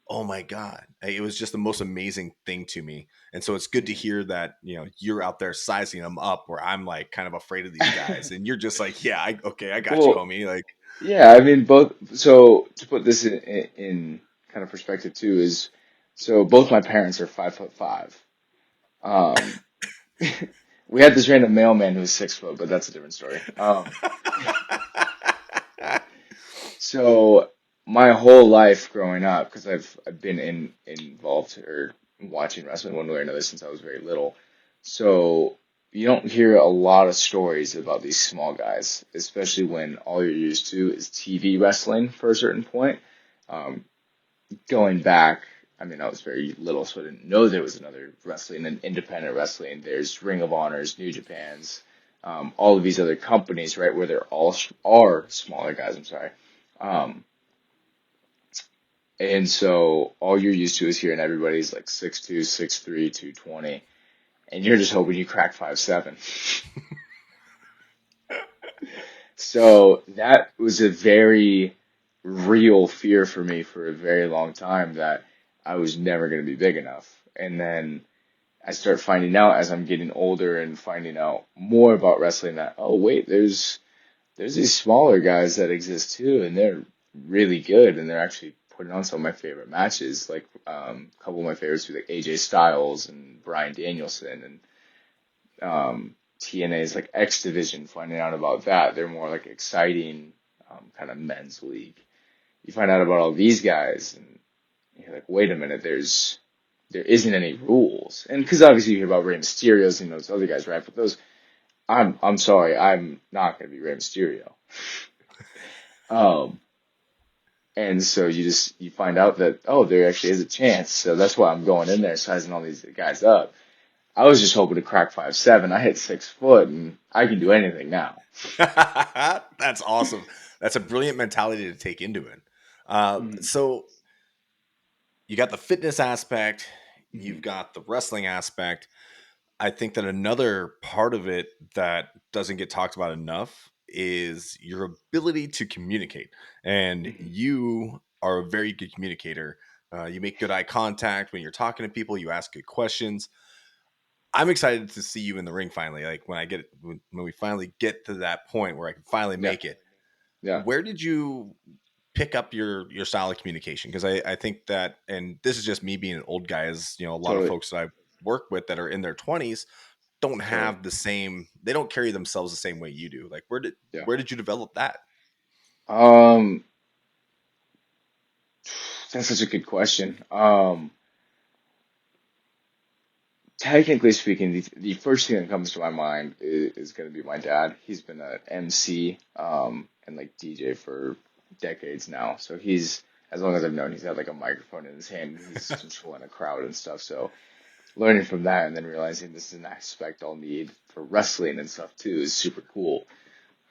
oh my God. It was just the most amazing thing to me. And so it's good to Mm. hear that, you're out there sizing them up where I'm like kind of afraid of these guys. And you're just like, yeah, okay, I got you, Well, homie. Like, yeah, I mean, both. So to put this in kind of perspective too is, so both my parents are 5'5". Um, we had this random mailman who was 6 foot, but that's a different story. So my whole life growing up, because I've been involved or watching wrestling one way or another since I was very little. So you don't hear a lot of stories about these small guys, especially when all you're used to is TV wrestling for a certain point. Um, Going back, I mean, I was very little, so I didn't know there was another wrestling and independent wrestling. There's Ring of Honors, New Japan's, all of these other companies, right, where they're all are smaller guys. I'm sorry. Um, and so all you're used to is hearing everybody's like 6'2", 6'3", 220, and you're just hoping you crack 5'7". So that was a very real fear for me for a very long time that I was never going to be big enough. And then I start finding out as I'm getting older and finding out more about wrestling that, oh wait, there's these smaller guys that exist too, and they're really good, and they're actually putting on some of my favorite matches. Like a couple of my favorites would be like AJ Styles and Bryan Danielson, and TNA's like X Division. Finding out about that, they're more like exciting kind of men's league. You find out about all these guys, and you're like, wait a minute, there isn't any rules, and because obviously you hear about Rey Mysterio's and those other guys, right? But those, I'm sorry, I'm not going to be Rey Mysterio. Um, and so you find out that, oh, there actually is a chance. So that's why I'm going in there sizing all these guys up. I was just hoping to crack 5'7". I hit 6 foot and I can do anything now. that's awesome. That's a brilliant mentality to take into it. Mm-hmm. So you got the fitness aspect, you've Mm-hmm. got the wrestling aspect. I think that another part of it that doesn't get talked about enough is your ability to communicate. And Mm-hmm. you are a very good communicator. You make good eye contact when you're talking to people, you ask good questions. I'm excited to see you in the ring finally. Like when we finally get to that point where I can finally Yeah. make it. Yeah. Where did you pick up your style of communication? Because I think that, and this is just me being an old guy, as you know, a lot of Totally. folks that I work with that are in their 20s don't Totally. have the same, they don't carry themselves the same way you do. Like Yeah. where did you develop that? Um, that's such a good question. Technically speaking, the first thing that comes to my mind is going to be my dad. He's been an MC, and like DJ for decades now. So he's, as long as I've known, he's had like a microphone in his hand and he's controlling a crowd and stuff. So learning from that and then realizing this is an aspect I'll need for wrestling and stuff too is super cool.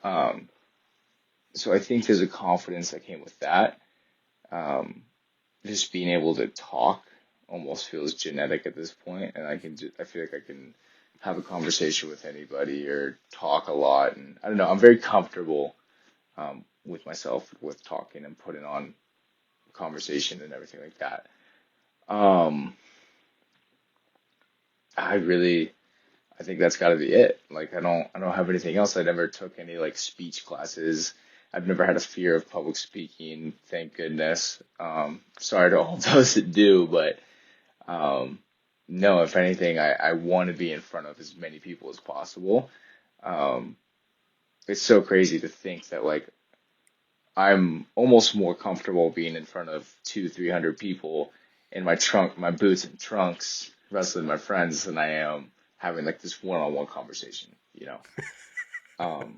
Um, so I think there's a confidence that came with that. Um, just being able to talk almost feels genetic at this point, and I feel like I can have a conversation with anybody or talk a lot, and I don't know, I'm very comfortable with myself with talking and putting on conversation and everything like that. Um, I really I think that's got to be it. Like I don't have anything else. I never took any like speech classes. I've never had a fear of public speaking, thank goodness. Sorry to all those that do, but Um, no, if anything, I want to be in front of as many people as possible. Um, it's so crazy to think that like I'm almost more comfortable being in front of 300 people in my trunk, my boots and trunks, wrestling my friends than I am having like this one-on-one conversation, you know? Um,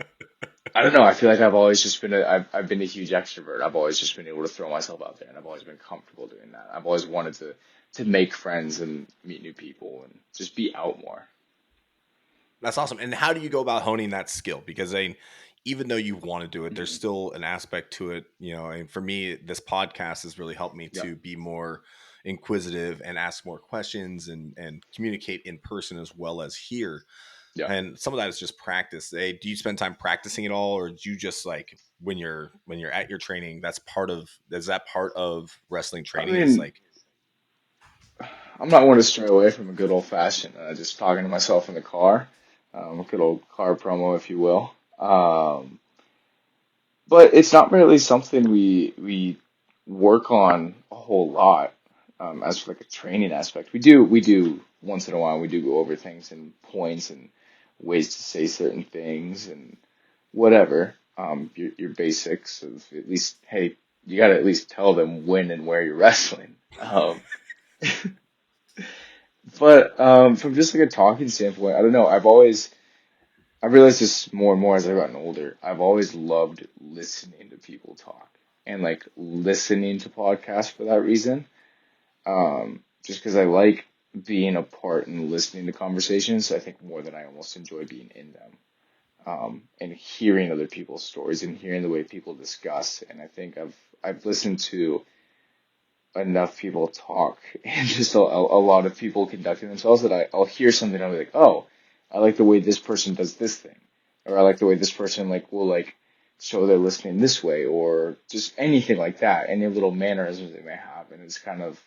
I don't know. I feel like I've been a huge extrovert. I've always just been able to throw myself out there, and I've always been comfortable doing that. I've always wanted to make friends and meet new people and just be out more. That's awesome. And how do you go about honing that skill? Because even though you want to do it, there's Hmm. still an aspect to it. You know, and for me, this podcast has really helped me Yeah, to be more inquisitive and ask more questions and communicate in person as well as here. yeah. And some of that is just practice. Do you spend time practicing it all, or do you just like when you're at your training? That's part of is that part of wrestling I training? Is mean, like I'm not one to stray away from a good old fashioned just talking to myself in the car, a good old car promo, if you will. But it's not really something we work on a whole lot as for like a training aspect. We do once in a while. We do go over things and points and ways to say certain things and whatever. Your basics of at least hey, you got to at least tell them when and where you're wrestling. But from just like a talking standpoint, I don't know. I realized this more and more as I've gotten older. I've always loved listening to people talk and like listening to podcasts for that reason. Just because I like being a part and listening to conversations, I think more than I almost enjoy being in them. And hearing other people's stories and hearing the way people discuss. And I think I've listened to enough people talk and just a lot of people conducting themselves that I'll hear something and I'll be like, oh, I like the way this person does this thing, or I like the way this person like will like show they're listening this way, or just anything like that, any little mannerisms they may have, and it's kind of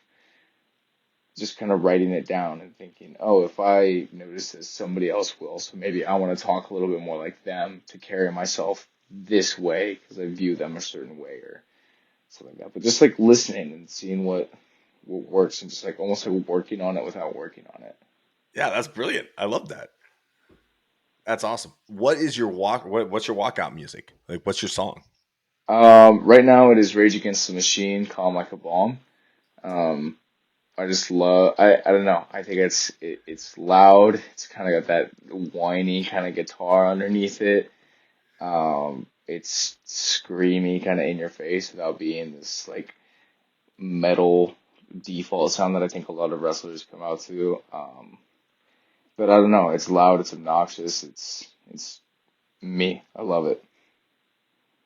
just kind of writing it down and thinking, oh, if I notice this, somebody else will, so maybe I want to talk a little bit more like them to carry myself this way because I view them a certain way or something like that. But just like listening and seeing what works and just like almost like working on it without working on it. yeah, that's brilliant. I love that. That's awesome. What is your what's your walkout music? Like what's your song? Right now it is Rage Against the Machine, Calm Like a Bomb. Um, I just love I don't know. I think it's loud. It's kind of got that whiny kind of guitar underneath it. It's screamy kind of in your face without being this like metal default sound that I think a lot of wrestlers come out to. But I don't know. It's loud. It's obnoxious. It's me. I love it.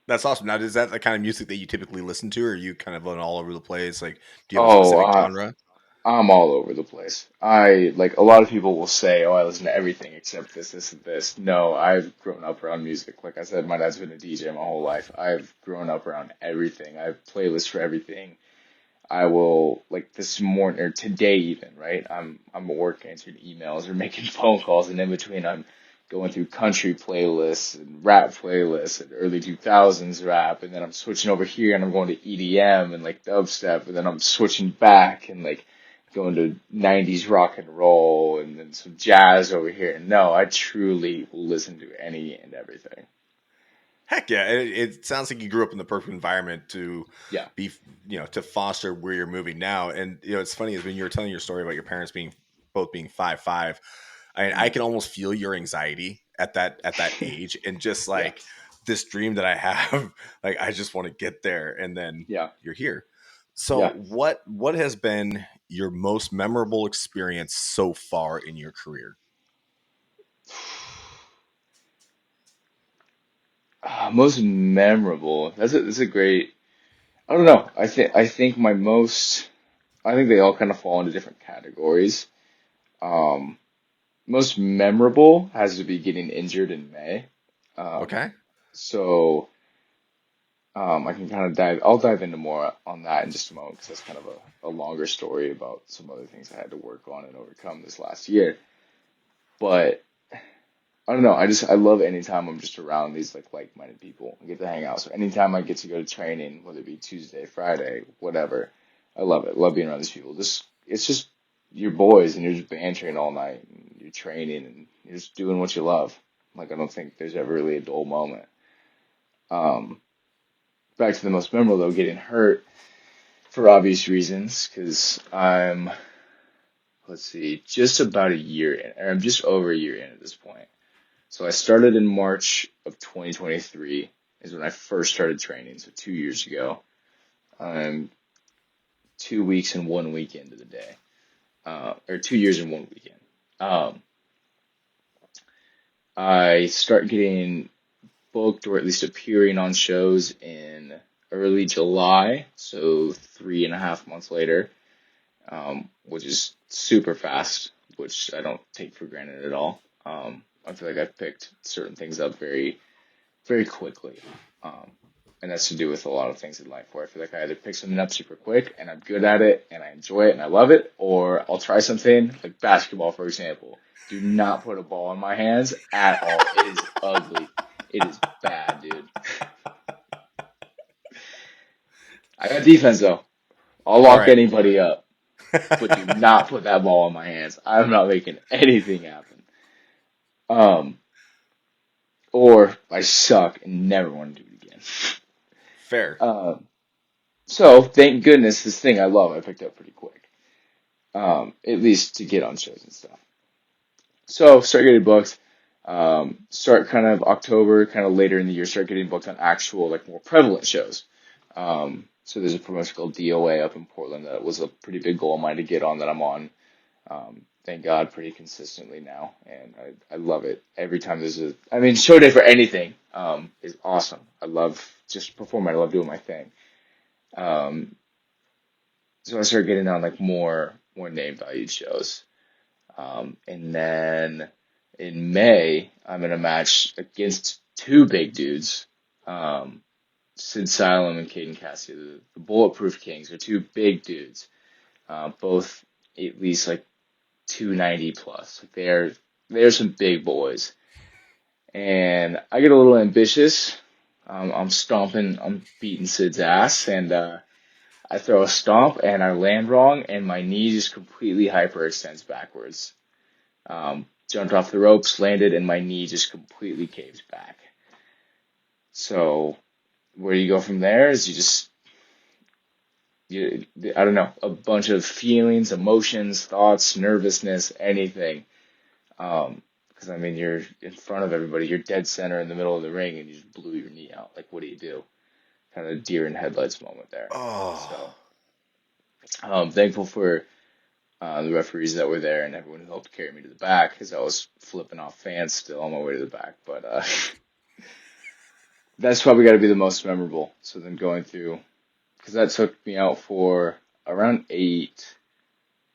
That's awesome. Now, is that the kind of music that you typically listen to, or are you kind of all over the place? Like, do you have a Oh, specific genre? I'm all over the place. I like a lot of people will say, "Oh, I listen to everything except this, this, and this." No, I've grown up around music. Like I said, my dad's been a DJ my whole life. I've grown up around everything. I have playlists for everything. I will like this morning or today even, right? I'm at work answering emails or making phone calls, and in between I'm going through country playlists and rap playlists and early 2000s rap, and then I'm switching over here and I'm going to EDM and like dubstep, and then I'm switching back and like going to 90s rock and roll and then some jazz over here. And no, I truly will listen to any and everything. Heck yeah! It sounds like you grew up in the perfect environment to Yeah. be, to foster where you're moving now. And it's funny is when you were telling your story about your parents being both being 5'5". I Mm. can almost feel your anxiety at that age, and just Yeah. like this dream that I have, like I just want to get there, and then Yeah. you're here. So Yeah. what has been your most memorable experience so far in your career? Most memorable. That's a great. I don't know. I think my most. I think they all kind of fall into different categories. Um, Most memorable has to be getting injured in May. Um, Okay. so I can kind of dive. I'll dive into more on that in just a moment because that's kind of a longer story about some other things I had to work on and overcome this last year. But I don't know. I love anytime I'm just around these like-minded people. I get to hang out. So anytime I get to go to training, whether it be Tuesday, Friday, whatever, I love it. Love being around these people. Just it's just your boys and you're just bantering all night and you're training and you're just doing what you love. Like I don't think there's ever really a dull moment. Um, Back to the most memorable though, getting hurt for obvious reasons because let's see, just about a year in, or I'm just over a year in at this point. So I started in March of 2023 is when I first started training, so 2 years ago. I'm 2 weeks and 1 weekend to the day, or 2 years and 1 weekend. Um, I start getting booked or at least appearing on shows in early July, so 3.5 months later, which is super fast, which I don't take for granted at all. I feel like I've picked certain things up very very quickly. Um, and that's to do with a lot of things in life where I feel like I either pick something up super quick and I'm good at it and I enjoy it and I love it, or I'll try something like basketball, for example. Do not put a ball in my hands at all. It is ugly. It is bad, dude. I got defense though. I'll All lock right. anybody up, but do not put that ball in my hands. I'm not making anything happen. Um, or I suck and never want to do it again. Fair. Um, So thank goodness this thing I love I picked up pretty quick. At least to get on shows and stuff. So start getting booked. Start kind of October, kind of later in the year, start getting booked on actual like more prevalent shows. So there's a promotion called DOA up in Portland that was a pretty big goal of mine to get on that I'm on. Thank God pretty consistently now, and I love it. Every time there's I mean, show day for anything is awesome. I love just performing. I love doing my thing. Um, So I started getting on like more name valued shows. And then in May, I'm in a match against two big dudes, um, Sid Salem and Caden Cassidy, the Bulletproof Kings are two big dudes, both at least like 290 plus. Like they're some big boys. And I get a little ambitious. I'm beating Sid's ass, and I throw a stomp and I land wrong, and my knee just completely hyperextends backwards. Jumped off the ropes, landed, and my knee just completely caves back. So where you go from there is you, I don't know, a bunch of feelings, emotions, thoughts, nervousness, anything. Because I mean, you're in front of everybody, you're dead center in the middle of the ring, and you just blew your knee out. Like, what do you do? Kind of deer in headlights moment there. Oh, So, thankful for the referees that were there and everyone who helped carry me to the back because I was flipping off fans still on my way to the back. But that's probably got to be the most memorable. So then going through, because that took me out for around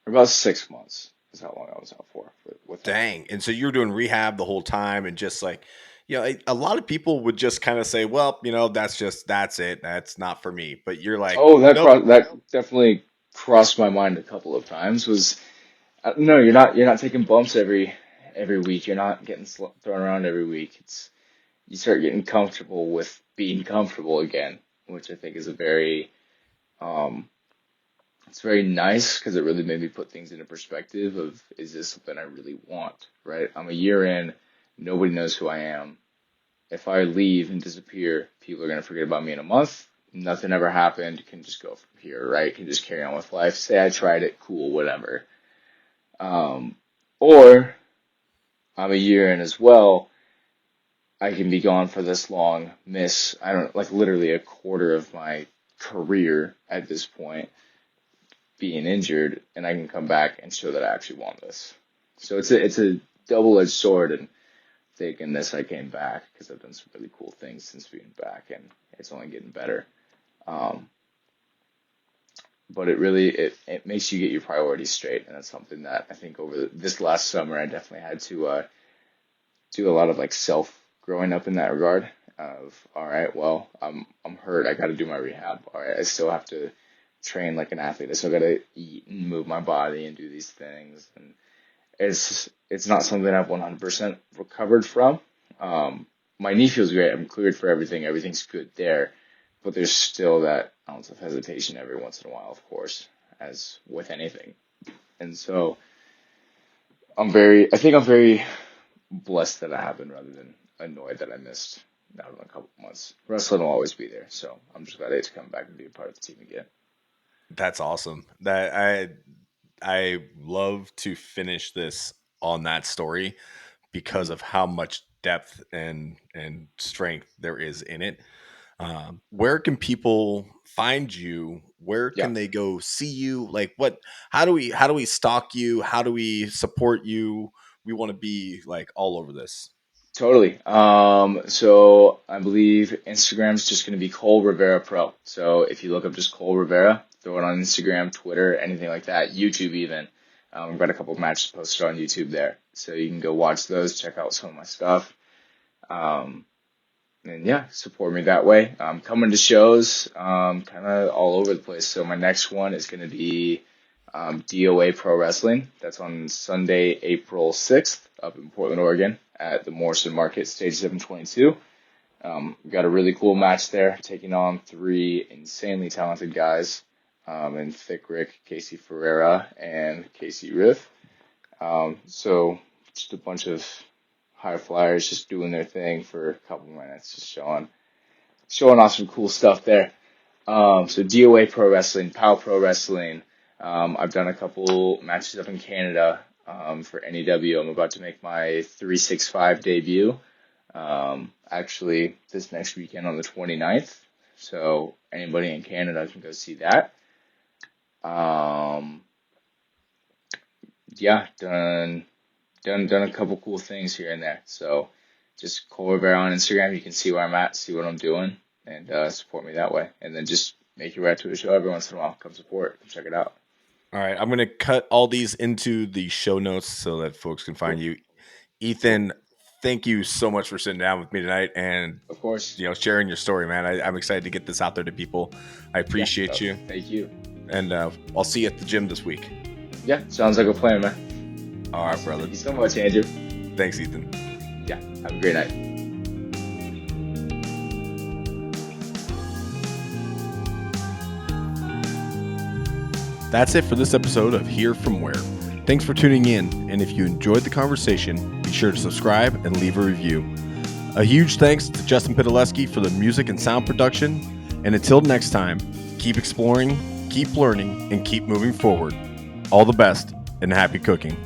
about 6 months is how long I was out for with that. Dang. And so you were doing rehab the whole time and just like, a lot of people would just kind of say, well, that's it. That's not for me. But you're like, Oh, nope. that definitely crossed my mind a couple of times. Was no, you're not taking bumps every week. You're not getting thrown around every week. It's you start getting comfortable with being comfortable again, which I think is a very um it's very nice because it really made me put things into perspective of is this something I really want, right? I'm a year in, nobody knows who I am. If I leave and disappear, people are going to forget about me in a month. Nothing ever happened. Can just go from here, right? Can just carry on with life. Say I tried it, cool, whatever. Um, or I'm a year in as well. I can be gone for this long, miss, I don't like literally a quarter of my career at this point being injured, and I can come back and show that I actually want this. So it's a double-edged sword, and thinking this I came back because I've done some really cool things since being back, and it's only getting better. Um, but it makes you get your priorities straight, and that's something that I think over this last summer I definitely had to do a lot of like self growing up in that regard. Of all right, well I'm hurt, I got to do my rehab. All right, I still have to train like an athlete. I still got to eat and move my body and do these things, and it's not something I've 100% recovered from. My knee feels great. I'm cleared for everything. Everything's good there. But there's still that ounce of hesitation every once in a while, of course, as with anything. And so I think I'm very blessed that it happened rather than annoyed that I missed out on a couple of months. Wrestling will always be there. So I'm just glad I get to come back and be a part of the team again. That's awesome. I love to finish this on that story because Mhm. of how much depth and strength there is in it. Where can people find you? Where Yeah. can they go see you? Like what? How do we stalk you? How do we support you? We want to be like all over this. Totally. So I believe Instagram's just going to be Cole Rivera Pro. So if you look up just Cole Rivera, throw it on Instagram, Twitter, anything like that, YouTube even. We've got a couple of matches posted on YouTube there. So you can go watch those, check out some of my stuff. Um, and yeah, support me that way. Coming to shows, kind of all over the place. So my next one is going to be DOA Pro Wrestling. That's on Sunday, April 6th, up in Portland, Oregon, at the Morrison Market, Stage 722. We've got a really cool match there, taking on three insanely talented guys, in Thick Rick, Casey Ferreira, and Casey Riff. So just a bunch of high flyers just doing their thing for a couple minutes, just showing off some cool stuff there. So DOA Pro Wrestling, POW Pro Wrestling. I've done a couple matches up in Canada for NEW. I'm about to make my 365 debut, actually this next weekend on the 29th. So anybody in Canada can go see that. Um, yeah, done a couple cool things here and there. So just Cole Rivera on Instagram. You can see where I'm at, see what I'm doing, and support me that way. And then just make your way out to a show every once in a while. Come support. Come check it out. All right, I'm gonna cut all these into the show notes so that folks can find Cool. you. Cool. Ethan, thank you so much for sitting down with me tonight and Of course. sharing your story, man. I'm excited to get this out there to people. I Yeah. appreciate you, Thank you. and I'll see you at the gym this week. Yeah. Sounds like a plan, man. All right, Awesome. brother. Thank you so much, Andrew. Thanks, Ethan. Yeah. Have a great night. That's it for this episode of Here From Where. Thanks for tuning in, and if you enjoyed the conversation, be sure to subscribe and leave a review. A huge thanks to Justin Pitaleski for the music and sound production, and until next time, keep exploring, keep learning, and keep moving forward. All the best, and happy cooking.